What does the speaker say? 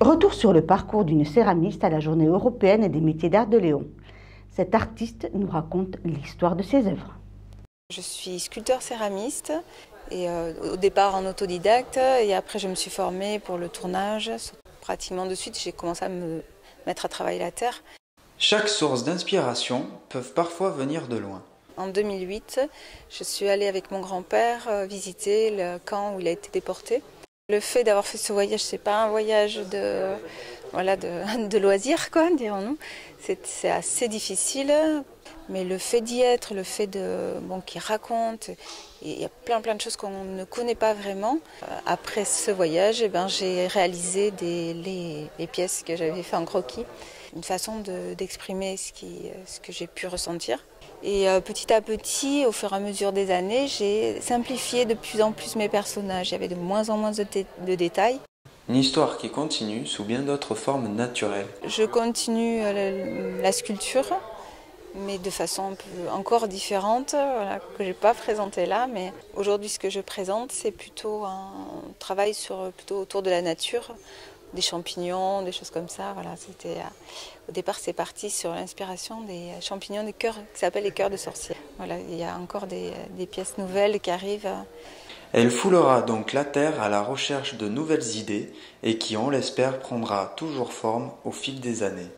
Retour sur le parcours d'une céramiste à la Journée européenne des métiers d'art de Léon. Cette artiste nous raconte l'histoire de ses œuvres. Je suis sculpteur céramiste et au départ en autodidacte et après je me suis formée pour le tournage. Pratiquement de suite j'ai commencé à me mettre à travailler la terre. Chaque source d'inspiration peut parfois venir de loin. En 2008, je suis allée avec mon grand-père visiter le camp où il a été déporté. Le fait d'avoir fait ce voyage, c'est pas un voyage de loisirs, quoi, dirons-nous. C'est assez difficile, mais le fait d'y être, le fait qu'il raconte, il y a plein de choses qu'on ne connaît pas vraiment. Après ce voyage, j'ai réalisé les pièces que j'avais fait en croquis, une façon d'exprimer ce que j'ai pu ressentir. Et petit à petit, au fur et à mesure des années, j'ai simplifié de plus en plus mes personnages. Il y avait de moins en moins de détails. Une histoire qui continue sous bien d'autres formes naturelles. Je continue la sculpture, mais de façon encore différente, que je n'ai pas présentée là. Mais aujourd'hui, ce que je présente, c'est plutôt un travail plutôt autour de la nature, des champignons, des choses comme ça. Voilà, au départ, c'est parti sur l'inspiration des champignons des cœurs, qui s'appellent les cœurs de sorcières. Voilà, il y a encore des pièces nouvelles qui arrivent. Elle foulera donc la terre à la recherche de nouvelles idées et qui, on l'espère, prendra toujours forme au fil des années.